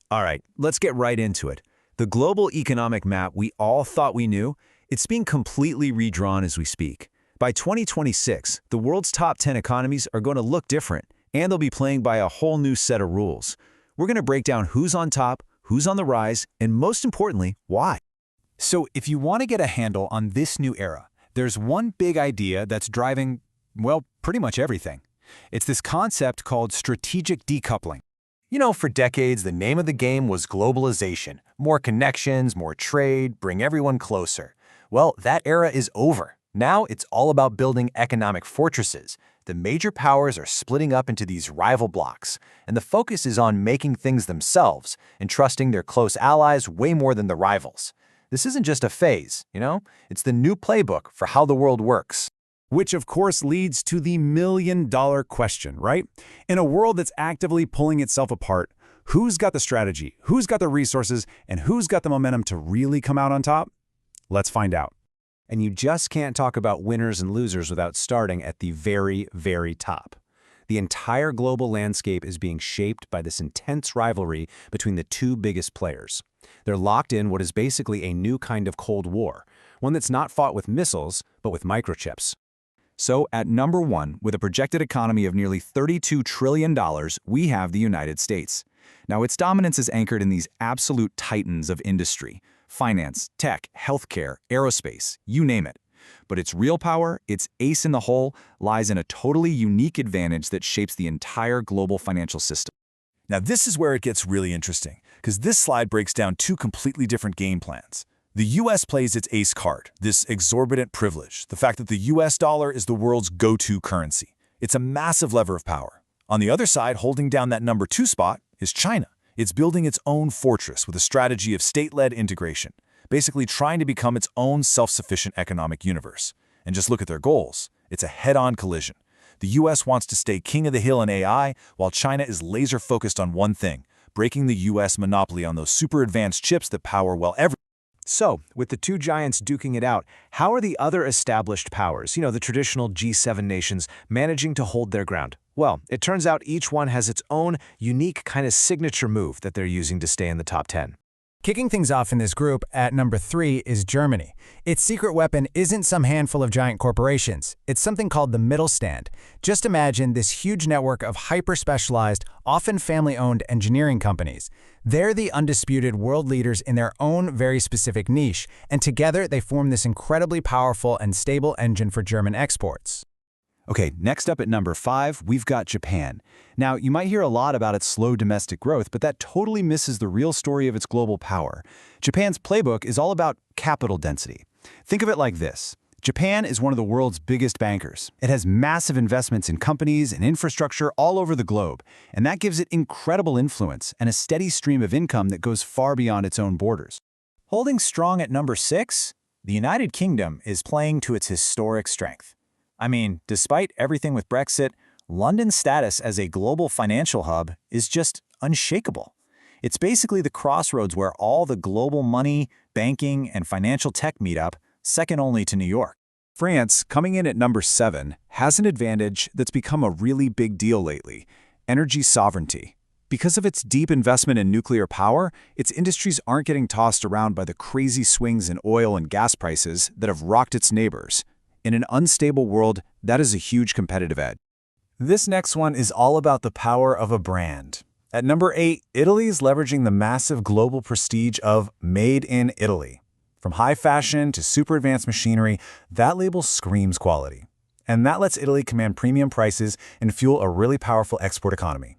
All right, let's get right into it. The global economic map we all thought we knew, it's being completely redrawn as we speak. By 2026, the world's top 10 economies are going to look different, and they'll be playing by a whole new set of rules. We're going to break down who's on top, who's on the rise, and most importantly, why. So if you want to get a handle on this new era, there's one big idea that's driving, well, pretty much everything. It's this concept called strategic decoupling. You know, for decades, the name of the game was globalization. More connections, more trade, bring everyone closer. Well, that era is over. Now it's all about building economic fortresses. The major powers are splitting up into these rival blocs, and the focus is on making things themselves and trusting their close allies way more than the rivals. This isn't just a phase, It's the new playbook for how the world works. Which, of course, leads to the million-dollar question, right? In a world that's actively pulling itself apart, who's got the strategy, who's got the resources, and who's got the momentum to really come out on top? Let's find out. And you just can't talk about winners and losers without starting at the very, very top. The entire global landscape is being shaped by this intense rivalry between the two biggest players. They're locked in what is basically a new kind of Cold War, one that's not fought with missiles, but with microchips. So at number one, with a projected economy of nearly $32 trillion, we have the United States. Now, its dominance is anchored in these absolute titans of industry: finance, tech, healthcare, aerospace, you name it. But its real power, its ace in the hole, lies in a totally unique advantage that shapes the entire global financial system. Now this is where it gets really interesting, because this slide breaks down two completely different game plans. The US plays its ace card, this exorbitant privilege, the fact that the US dollar is the world's go-to currency. It's a massive lever of power. On the other side, holding down that number two spot, is China. It's building its own fortress with a strategy of state-led integration, basically trying to become its own self-sufficient economic universe. And just look at their goals. It's a head-on collision. The US wants to stay king of the hill in AI, while China is laser-focused on one thing: breaking the US monopoly on those super-advanced chips that power, well, everything. So, with the two giants duking it out, how are the other established powers, the traditional G7 nations, managing to hold their ground? Well, it turns out each one has its own unique kind of signature move that they're using to stay in the top 10. Kicking things off in this group, at number 3 is Germany. Its secret weapon isn't some handful of giant corporations. It's something called the Mittelstand. Just imagine this huge network of hyper-specialized, often family-owned engineering companies. They're the undisputed world leaders in their own very specific niche, and together they form this incredibly powerful and stable engine for German exports. Okay, next up at number 5, we've got Japan. Now, you might hear a lot about its slow domestic growth, but that totally misses the real story of its global power. Japan's playbook is all about capital density. Think of it like this. Japan is one of the world's biggest bankers. It has massive investments in companies and infrastructure all over the globe, and that gives it incredible influence and a steady stream of income that goes far beyond its own borders. Holding strong at number 6, the United Kingdom is playing to its historic strength. I mean, despite everything with Brexit, London's status as a global financial hub is just unshakable. It's basically the crossroads where all the global money, banking, and financial tech meet up, second only to New York. France, coming in at number 7, has an advantage that's become a really big deal lately: energy sovereignty. Because of its deep investment in nuclear power, its industries aren't getting tossed around by the crazy swings in oil and gas prices that have rocked its neighbors. In an unstable world, that is a huge competitive edge. This next one is all about the power of a brand. At number 8, Italy is leveraging the massive global prestige of Made in Italy. From high fashion to super advanced machinery, that label screams quality. And that lets Italy command premium prices and fuel a really powerful export economy.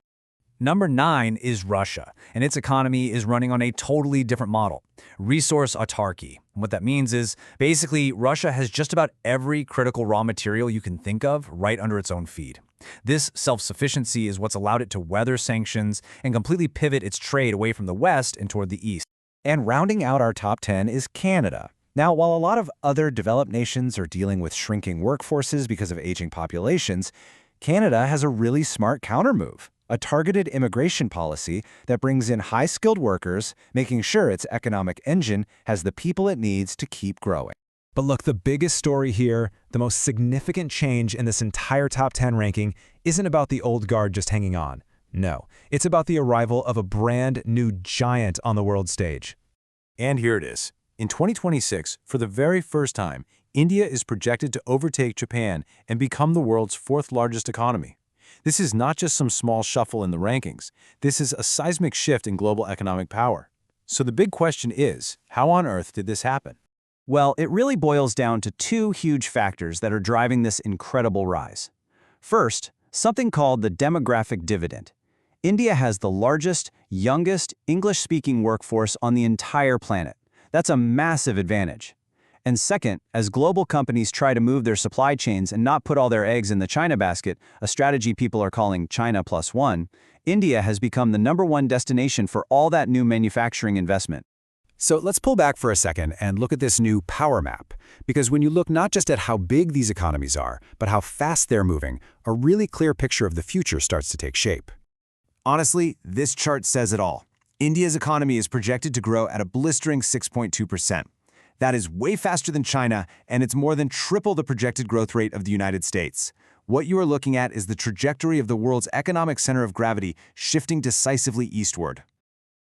Number 9 is Russia, and its economy is running on a totally different model: resource autarky. And what that means is, basically, Russia has just about every critical raw material you can think of right under its own feet. This self-sufficiency is what's allowed it to weather sanctions and completely pivot its trade away from the West and toward the East. And rounding out our top 10 is Canada. Now, while a lot of other developed nations are dealing with shrinking workforces because of aging populations, Canada has a really smart countermove: a targeted immigration policy that brings in high-skilled workers, making sure its economic engine has the people it needs to keep growing. But look, the biggest story here, the most significant change in this entire top 10 ranking, isn't about the old guard just hanging on. No, it's about the arrival of a brand new giant on the world stage. And here it is. In 2026, for the very first time, India is projected to overtake Japan and become the world's fourth largest economy. This is not just some small shuffle in the rankings. This is a seismic shift in global economic power. So the big question is, how on earth did this happen? Well, it really boils down to two huge factors that are driving this incredible rise. First, something called the demographic dividend. India has the largest, youngest, English-speaking workforce on the entire planet. That's a massive advantage. And second, as global companies try to move their supply chains and not put all their eggs in the China basket, a strategy people are calling China plus one, India has become the #1 destination for all that new manufacturing investment. So let's pull back for a second and look at this new power map. Because when you look not just at how big these economies are, but how fast they're moving, a really clear picture of the future starts to take shape. Honestly, this chart says it all. India's economy is projected to grow at a blistering 6.2%. That is way faster than China, and it's more than triple the projected growth rate of the United States. What you are looking at is the trajectory of the world's economic center of gravity shifting decisively eastward.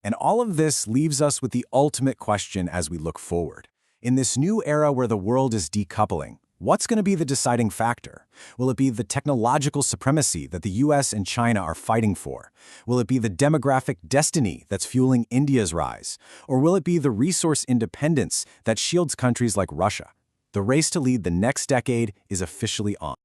And all of this leaves us with the ultimate question as we look forward. In this new era where the world is decoupling, what's going to be the deciding factor? Will it be the technological supremacy that the US and China are fighting for? Will it be the demographic destiny that's fueling India's rise? Or will it be the resource independence that shields countries like Russia? The race to lead the next decade is officially on.